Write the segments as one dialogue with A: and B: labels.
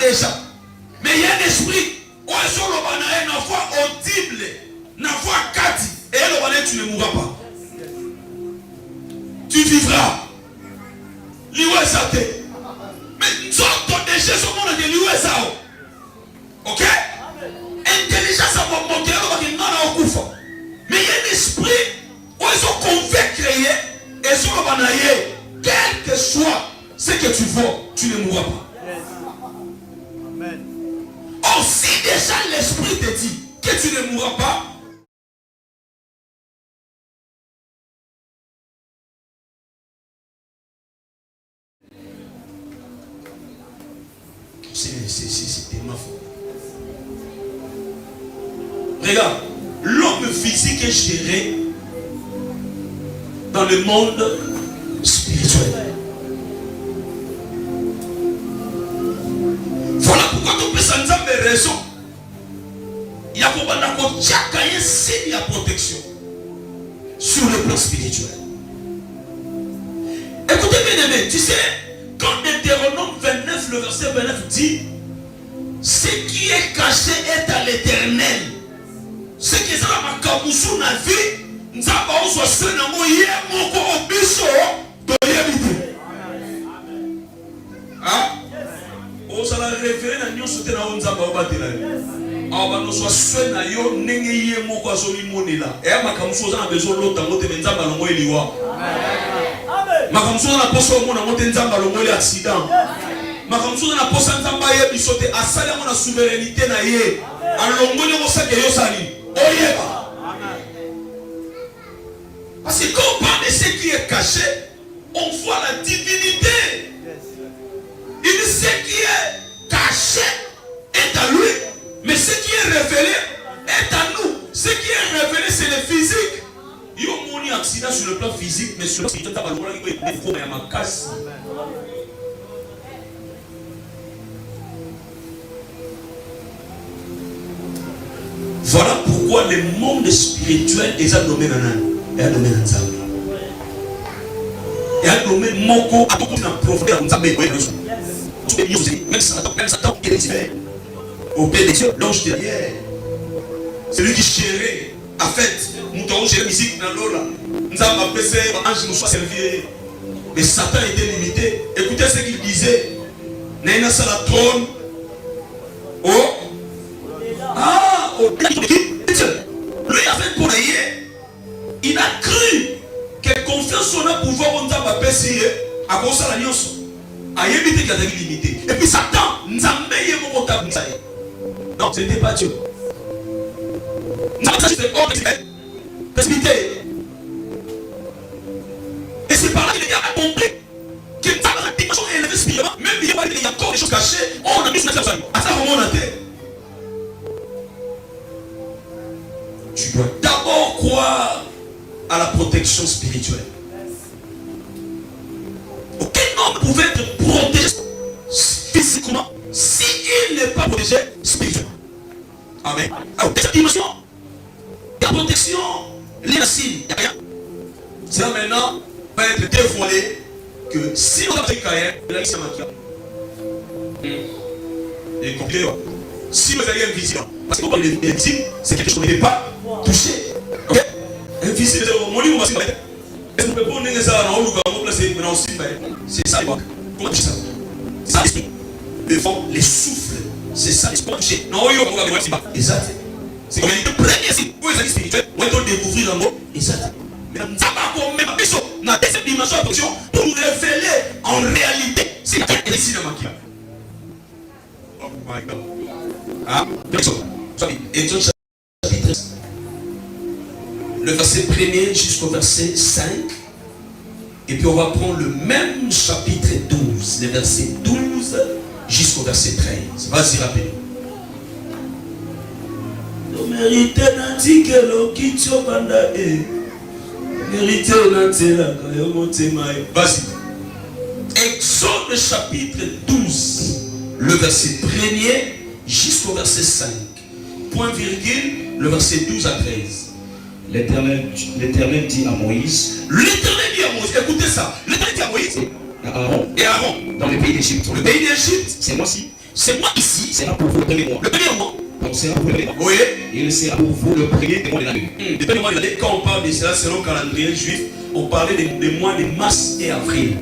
A: déjà. Mais il y a un esprit. On est sur le banane, une voix audible, une voix kati. Et le banane, tu ne mourras pas. Tu vivras. L'USAT. Mais nous autres déjà ce monde de l'USA. Ok? Intelligence à mon monde, mais il y a un esprit où ils ont convaincu et sur le banane, quel que soit ce que tu vois, tu ne mourras pas. Oh, si déjà l'esprit te dit que tu ne mourras pas, c'est tellement faux. Regarde, l'homme physique est géré dans le monde spirituel. Voilà pourquoi tu peux s'en dire raison. Il y a un signe de protection sur le plan spirituel. Écoutez bien aimé, tu sais, quand Deutéronome 29, le verset 29 dit, ce qui est caché est à l'éternel. Ce qui est à ma kaboussou na vie, nous avons soit ce nom hier mon corps biso de l'habitude. Hein? On s'en a référé à nous sauter dans un zamba de la vie. On va soit ce na yo nenge hier mon corps sur l'immonila. Et ma kaboussou a besoin de l'autre moté de zamba longo eliwa. Ma kaboussou a besoin de moté zamba longo eli accident. Ma kaboussou a besoin de zamba hier bisoté à saler mon souveraineté na hier. Alors longo le mosa que yo sali. Parce que quand on parle de ce qui est caché, on voit la divinité. Il dit ce qui est caché est à lui, mais ce qui est révélé est à nous. Ce qui est révélé, c'est le physique. Il y a un accident sur le plan physique, mais sur le plan spirituel, il y a ma casse. Voilà pourquoi le monde spirituel est à domaine en un domaine en Zambie. Et un domaine moko à tout en profondeur en Zambie. Même Satan qui est divers. Au Père de Dieu, l'ange derrière. C'est lui qui gérait. En fait, nous avons géré la musique dans l'eau. Nous avons appelé l'ange nous soit servi. Mais Satan était limité. Écoutez ce qu'il disait. Naina Salatron. Oh. Ah, lui avait pour il a cru que confiance on a pouvoir on t'a pas payé à cause de la nyonso. A évité qu'il y a des limités. Et puis Satan, Nzambe yé mon table. Non, ce n'était pas Dieu. Nzambe c'est hors précipité. Et c'est par là qu'il a compris que Nzambe a dit qu'on est élevé spirituellement, même il y a encore des choses cachées, on a mis sur la famille. À ça moment on a terre. Tu dois d'abord croire à la protection spirituelle. Aucun homme pouvait être protégé physiquement s'il n'est pas protégé spirituellement. Amen. Alors, cette dimension, la protection, l'insigne, il n'y a rien. Cela maintenant va être dévoilé que si on a fait Caïn, il a dit ça maintenant. Et compliqué. Si vous avez invisible, parce que quand il est invisible, c'est quelque chose qu'on ne peut pas toucher. Ok? Invisible, mon livre va se mettre. Est-ce qu'on peut pas donner ça dans le lugar, on peut placer maintenant aussi. C'est ça, comment toucher ça? C'est ça l'esprit. Le vent, les souffles, c'est ça l'esprit. Toucher. Non, il y a un peu de exact. C'est comme le premier signe. Où est l'esprit spirituel? On va découvrir un mot. Exact. Mais nous avons même pas dans cette dimension de protection pour nous révéler en réalité. C'est la quête ici dans ma vie. Oh my God. Ah, Exode chapitre 13. Le verset 1er jusqu'au verset 5. Et puis on va prendre le même chapitre 12, le verset 12 jusqu'au verset 13. Vas-y, rapidement. Vas-y. Exode chapitre 12, le verset 1er jusqu'au verset 5. Point virgule, le verset 12 à 13.
B: L'Éternel dit à Moïse.
A: L'Éternel dit à Moïse, écoutez ça. L'Éternel dit à Moïse
B: et Aaron
A: dans le pays d'Égypte. Le pays d'Égypte,
B: c'est moi-ci.
A: c'est moi ici.
B: Sera pour vous le premier mois.
A: Le premier mois.
B: Donc sera pour vous le premier mois.
A: Oui.
B: Il sera pour vous le premier des mois de l'année.
A: Le premier mois de l'année, quand on parle de cela selon le calendrier juif, on parlait des mois de mars et avril.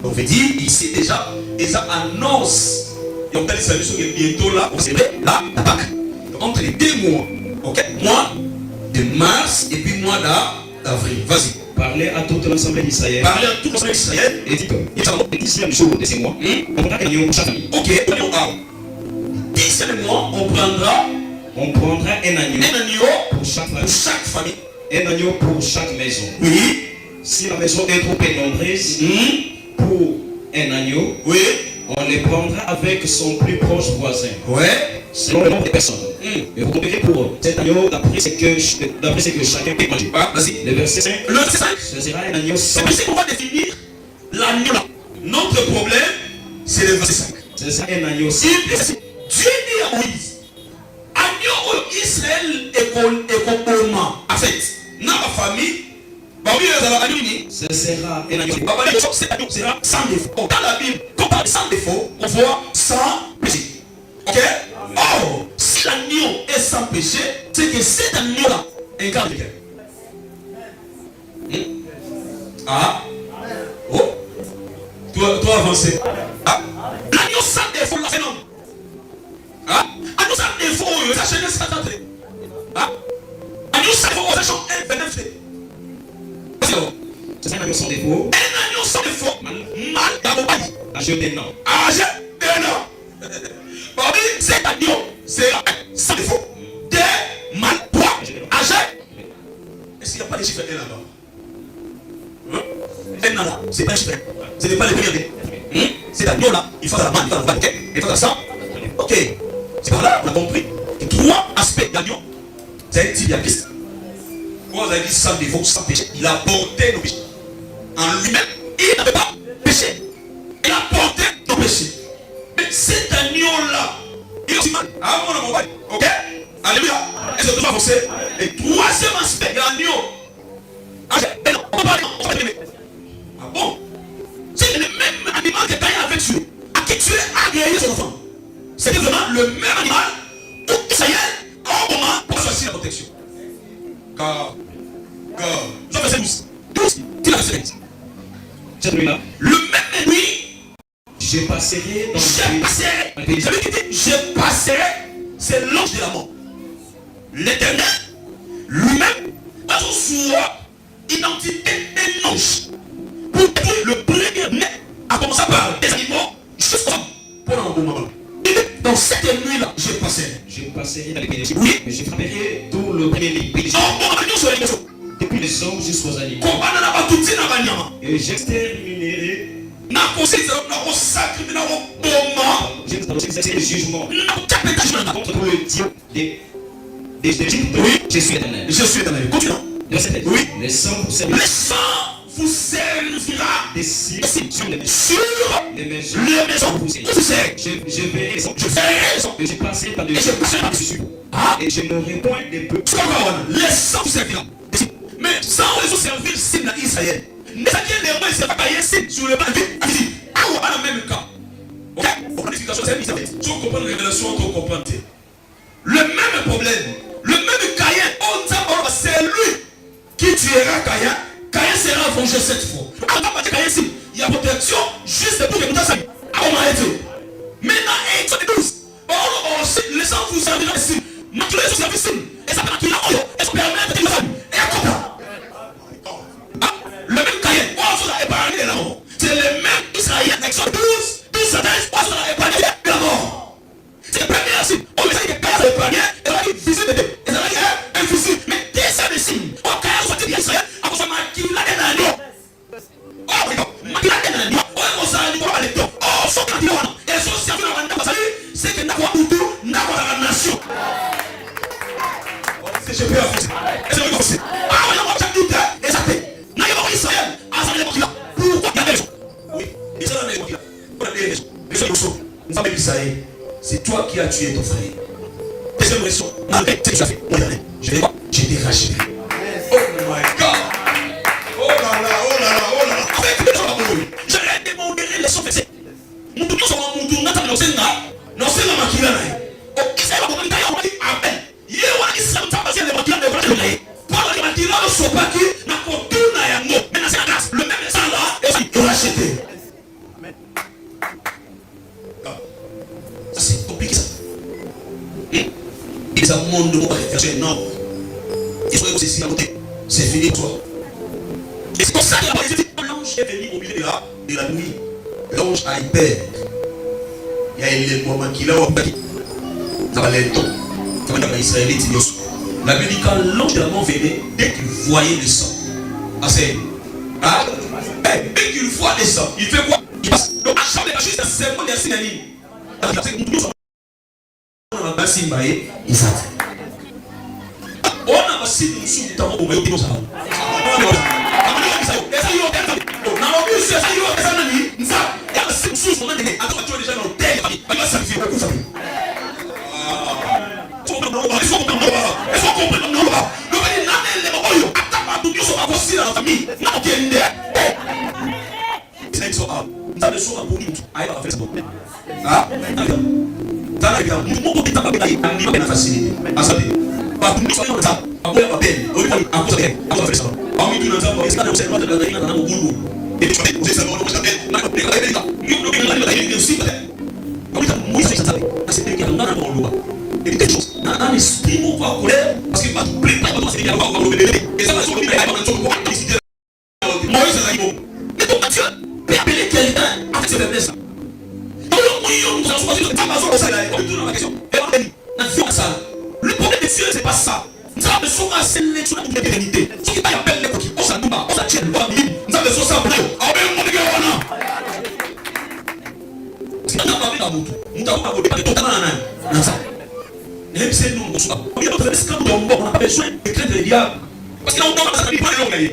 A: On veut dire ici déjà, et ça annonce. Et on t'a dit ça bientôt là, on célèbre la Pâque. Entre les deux mois, ok, mois de mars et puis mois d'avril. Vas-y.
B: Parlez à toute l'ensemble d'Israël.
A: Parlez à toute l'ensemble d'Israël.
B: Et dites, le 10e jour de ces mois, on prendra un agneau pour chaque famille.
A: Ok, on a 10e mois, on prendra
B: un agneau
A: pour chaque famille.
B: Un agneau pour chaque maison.
A: Oui.
B: Si la maison est trop peu nombreuse, pour un agneau,
A: oui,
B: on les prendra avec son plus proche voisin.
A: Ouais.
B: Selon le nombre de personnes. Et vous comprenez pour cet agneau d'après ce que chacun peut manger.
A: Ah, vas-y.
B: Le verset 5.
A: Le verset 5.
B: Ce sera un agneau sans.
A: C'est ici qu'on va définir l'agneau là. Notre problème, c'est le verset 5.
B: Ce sera un agneau sans.
A: Dieu dit à Moïse, agneau Israël est comme en fait, dans la famille,
B: ce sera un agneau.
A: Cet agneau sera sans défaut. Dans la Bible, quand on parle de sans défaut, on voit sans péché. Ok? Oh, si l'agneau est sans péché, c'est que cet agneau-là incarne quelqu'un. Ah? Oh? Toi avancé. Ah? L'agneau sans défaut, là, c'est non. Ah? Agneau sans défaut, ça chaîne ça t'entrée. Ah? Agneau sans défaut, ça change 1, 29.
B: C'est un agneau sans défaut.
A: Un agneau sans défaut. Mal d'abord.
B: Âgé d'un an.
A: Âgé d'un an. Parmi cet agneau, c'est sans défaut. Des mal poids. Âgé. Est-ce qu'il n'y a pas de chiffre 1 là-bas? Un an là, c'est pas un chiffre. Ce n'est pas le premier. Cet agneau là, il faut la main, il faut la vanne, il faut la sang. Ok. C'est par là, on a compris. Et 3 aspects d'agneau. C'est un type d'artiste. Quand on a dit sans défaut, sans péché, il a porté nos péchés. En lui-même, il n'avait pas péché. Il a porté nos péchés. Mais cet agneau-là, il est aussi mal. Ah, mon amour, ok? Alléluia. Est-ce que tu vas avancer? Et 3e aspect de l'agneau. Ah, non, on va parler, on va parler. Ah bon? C'est le même animal que Caïn avait tué. À qui tué a guéri son enfant. C'était vraiment le même animal où Israël, au moment, pour choisir la protection. Car, Jean verset 12, il a verset 15.
B: Celui-là.
A: Le même nuit,
B: je passerai dans
A: le pays. Je passerai, c'est l'ange de la mort. L'Éternel, lui-même, a son soi, identité d'un ange. Pour tuer le premier-né, à commencer par des animaux, jusqu'à pour un bon moment. Dans cette nuit-là, je passerai
B: dans les pays.
A: Oui.
B: Je frapperai tout le premier pays. Depuis les hommes jusqu'aux animaux.
A: Et
B: j'exterminerai. Le jugement contre le Dieu d'Égypte.
A: Oui.
B: Je suis éternel.
A: Je suis éternel. Continue.
B: Oui. Le sang vous
A: servira
B: des signes sur les maisons. Je verrai les hommes. Et je passerai par dessus. Et je n'aurai point de peu.
A: Les sangs vous servira. Mais sans les autres servir signe à Israël. Mais ça qui est les mains, c'est pas cahier signe sur le banc. Ah, on a le même cas. Ok? Pour l'explication, c'est Israël. Tu comprends la révélation, tu comprends. Le même problème, le même Caïn, c'est lui qui tuera Caïn. Caïn sera vengé cette fois. Il y a protection juste pour que nous sachions. Maintenant, il y a 12. Les gens vous serviront ici. Maintenant, les services ici. Et ça permet de permettre de faire. Le même Caïn, on a épargné la mort. C'est le même Israël. Exode 12, 13, on a épargné la mort. C'est le premier signe. On va dire que Caïn a épargné. Et on a dit visite de Dieu. Et on a dit un fusil. Mais dès ça, le signe. On a sorti d'Israël. À cause de Makila et l'agneau. Oh, Makila et l'agneau. On s'en a dit pour aller. Oh, son candidat. Et son service dans la nation. C'est que n'a pas tout, n'a pas la nation. C'est je peux avancer. Est-ce que vous avancez? Ah, on a chaque doute. Et ça fait. N'a pas Israël. Ah, ça veut dire qu'il a. Pourquoi il y a des raisons? Oui. Israël a des raisons. On a des raisons. Les raisons. Nous avons Israël. C'est toi qui as tué ton frère. Deuxième raison. Malgré ce que tu as fait. Je vais voir. J'ai déraché. Oh my God. Oh là là, oh là là, oh là là. Avec les gens, j'aurais démodéré les sons fessés. Nous sommes en Moutou, nous sommes en ça monde de non. Il faut que c'est côté. C'est fini toi. Et c'est comme ça que l'ange est venu au milieu de la nuit. L'ange a eu peur. Il y a un moment qui l'a oublié. Ça va l'être. Ça va être Israélite. La Bible dit quand l'ange de la mort venait, dès qu'il voyait le sang, dès qu'il voit le sang, il fait quoi? Il passe. Donc à chaque fois, juste un serment de la synonyme. On a passé une baille, il s'attend. On a passé une soupe, on a passé une soupe. Le problème des cieux, c'est pas ça. Nous avons besoin de sélectionner une éternité. Ce qui appelle les coquilles, on s'en doute, on s'en tient, nous avons besoin de ça. Parce que là, on a besoin de l'homme.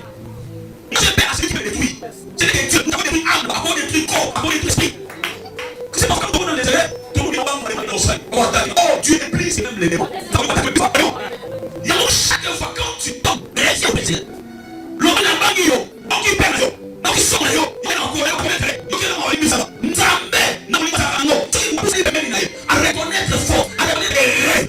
A: C'est pas ce qui peut détruire. C'est que Dieu nous a détruit âme, à cause détruit corps, à cause détruit esprit. C'est parce que tout le monde dans les élèves, tout le monde dans les élèves. Oh, Dieu est pris, c'est même les démons. Il y a chaque fois quand tu tombes, les yeux pétés. L'homme n'a pas eu, on qui perd, on qui sort, il y a encore, il y a encore, il y a à reconnaître fort, à reconnaître les rêves.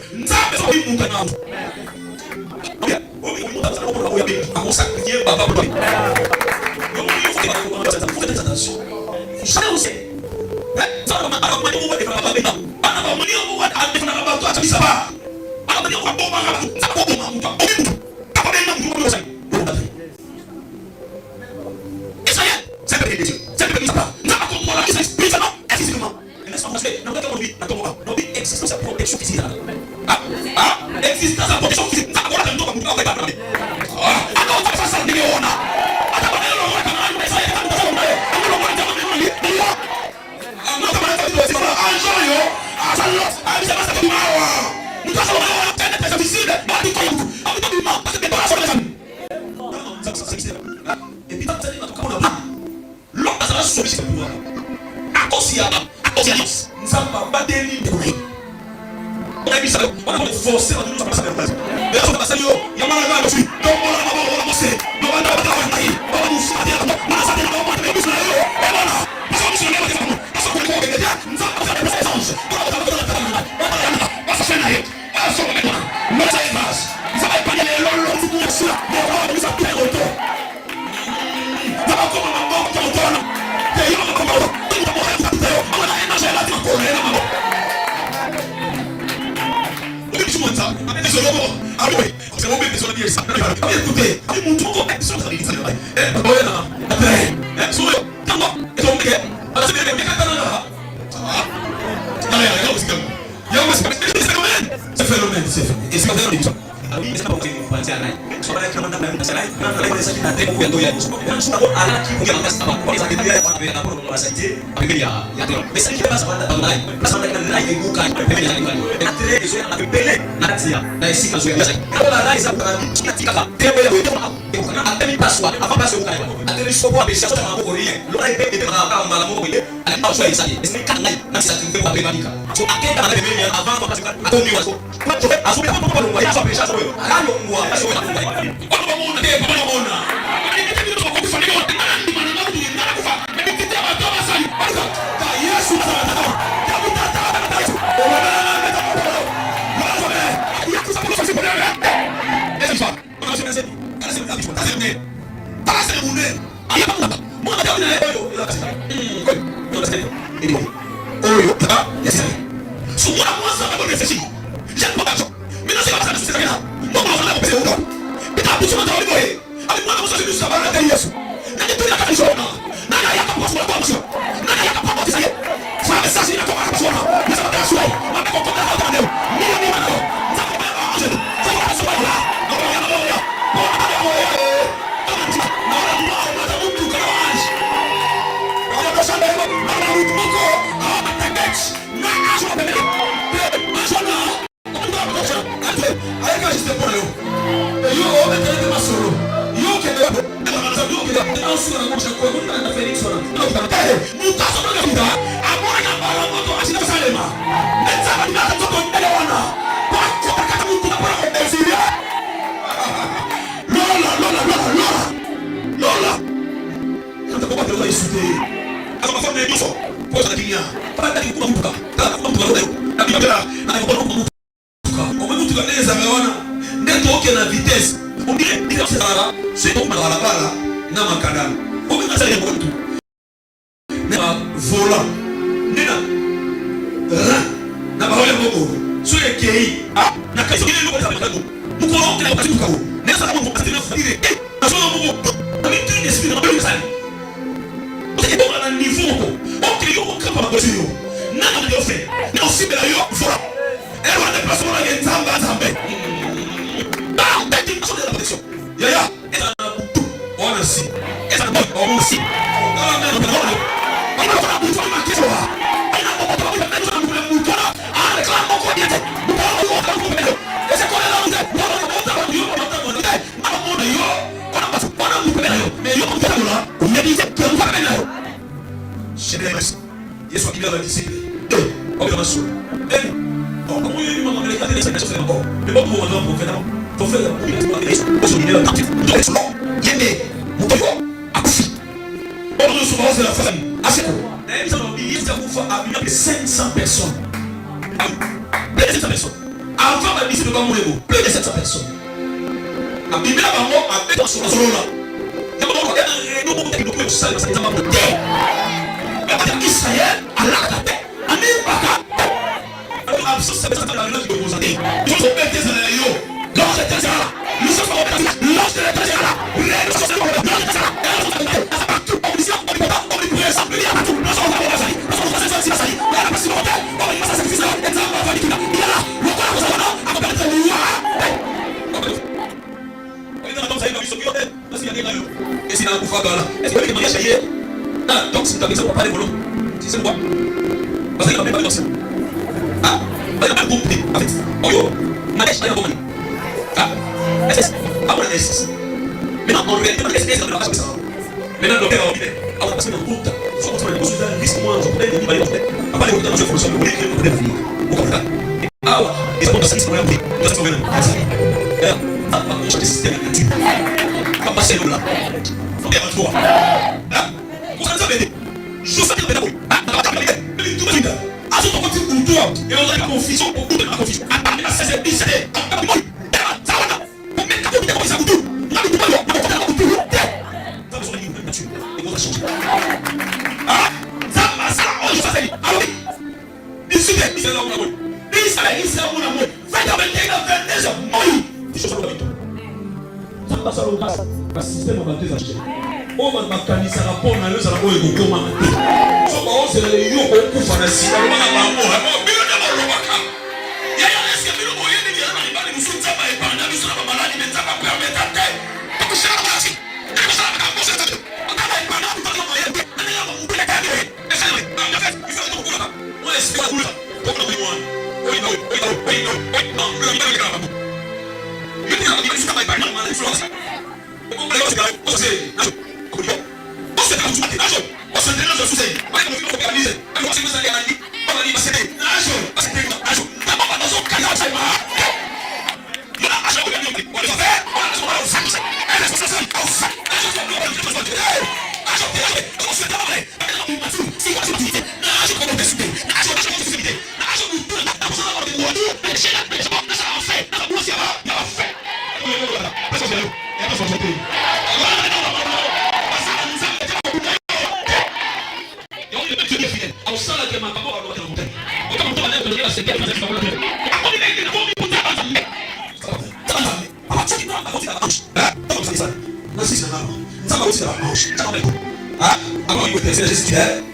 A: Avant, il était Jésus.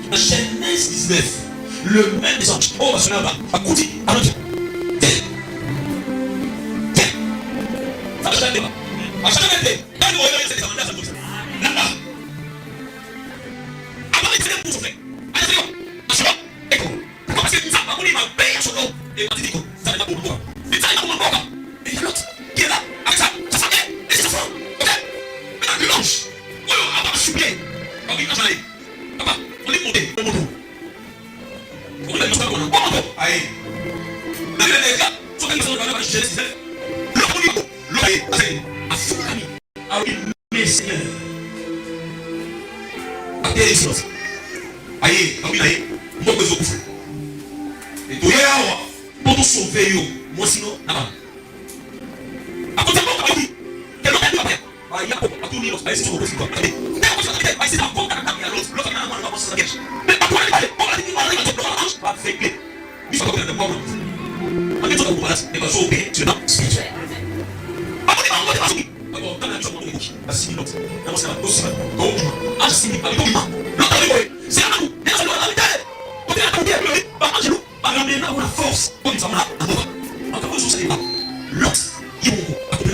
A: Dans Genèse 19, le même des anges. Oh, ce là-bas. À côté, à l'autre. À chaque débat. À chaque débat. Quand nous regardons cette demande, ça nous là-bas. Avant, il faisait pour souffler. Allez, c'est bon. Écoute. Parce que ça va m'a payé à son nom. Et on dit, ça n'est pas pour moi. Mais ça n'est pas pour moi. Et il y a l'autre qui est là. Avec ça. Ça s'en est. Et c'est ça. Ok. Maintenant, le l'ange. Oh, on va souffler. On va aller. Papa, on est monté. On monte. On est monté. On monte. Aïe. La vie est là. Soit que nous sommes dans la Genèse 19. Seigneur, aïe, moi que je et toi, pour nous sauver, moi sinon, à côté de moi, quel autre après, il y a beaucoup de choses, c'est tout possible. C'est un bon caractère, l'autre, on va se cacher. Mais pas pour aller, on va dire, on va faire clé. Il faut que tu aies bon. On est tous au courant, mais pas sauver, tu es dans spirituel. Assim, não você vai doce, não assim, não tá ligado? Você não, essa não é a verdade. Porque a tua vida, para ajudar, para me dar uma força, quando você vai lá, não tá você sei lá. Lux, e o a tua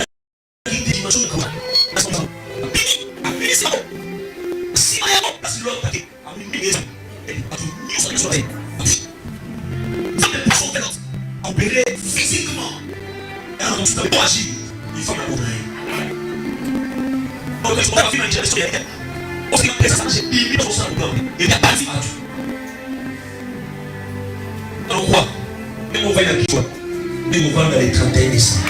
A: vida de machuca, mas não. A beleza, se vai a se logo aqui, a mim mesmo. A tua isso isso aí. Ça ne peut pas faire opérer physiquement. Et alors, tu dois agir. Il faut que donc, on va faire une gestion de l'État. Parce que ça, j'ai mis dans son sang. Il n'y a pas de vie. Alors, quoi? Mais on va y aller. Mais on va aller 31 décembre.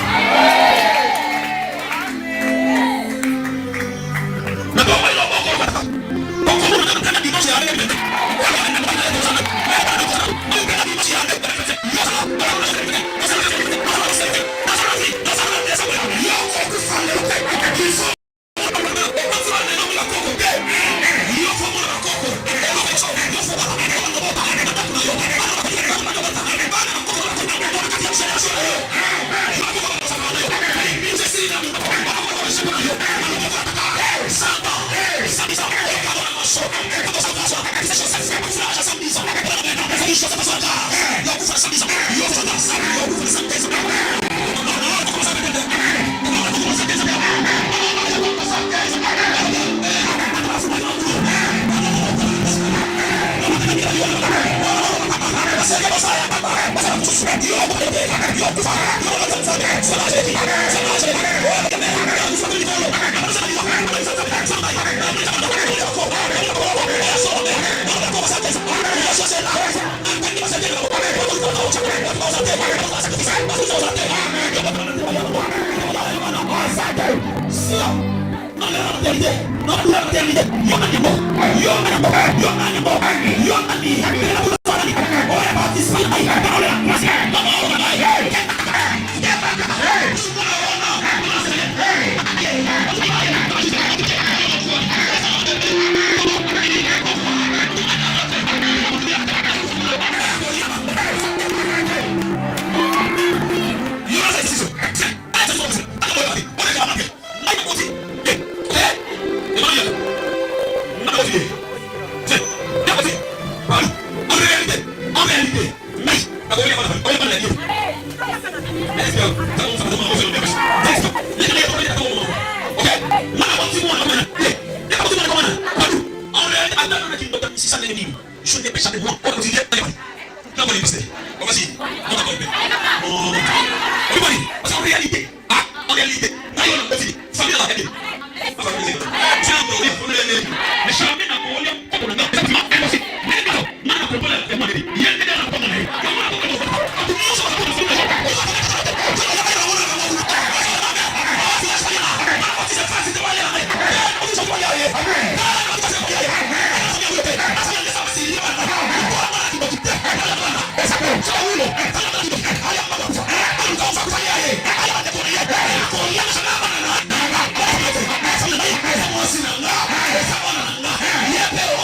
C: Yeah.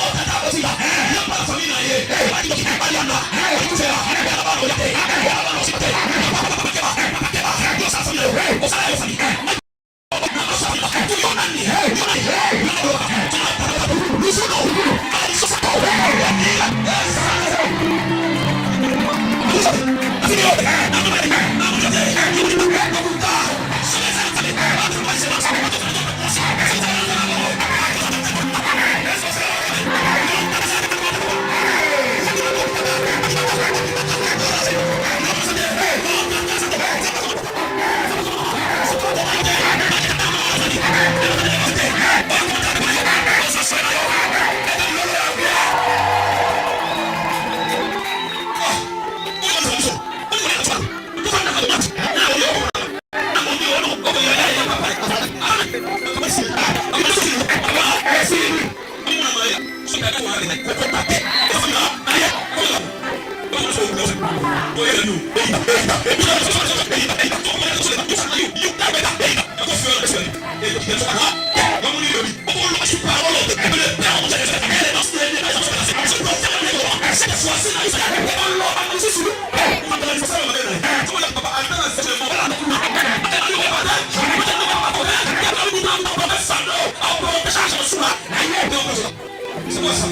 A: C'est quoi ça?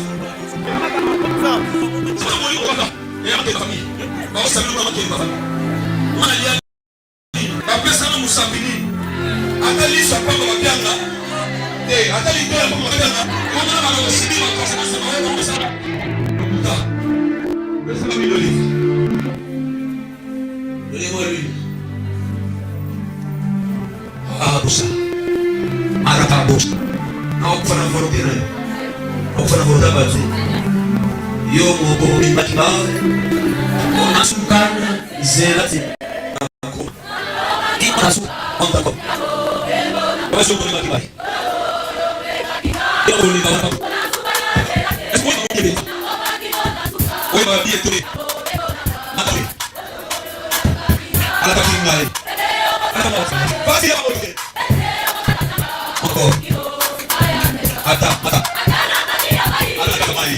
A: C'est pas mourir au Rwanda. Et à ma famille. On s'est mis dans ma famille. On a lié. Après ça, nous sommes venus. Attendez, ça pas ma bien là. Eh, attendez, toi, pour ma bien là. On a aussi dit ma conscience. On va ça. Laissez-moi lui l'olive. Donnez-moi l'huile. Ah, Boussa. Arata Boussa. Non, on va la volonté. On va la volonté. Yo mo mi makiba ona sukana zelati ina su onda ko wasu ko makiba yo ko ni ba ko es ko ni be o ba bi etore atore ala ba ki ngai ala ba fasi ya ko ata ala ka mai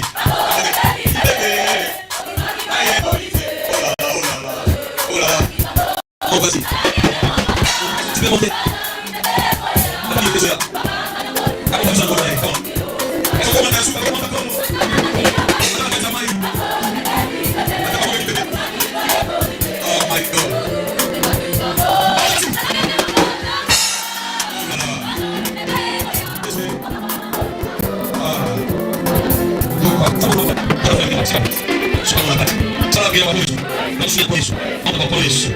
A: Oh, vas-y. Tu peux monter. Appuie tes yeux. Appuie tes yeux. Est-ce qu'on monte à soupe? Oh my God. Ça va bien, on va por isso.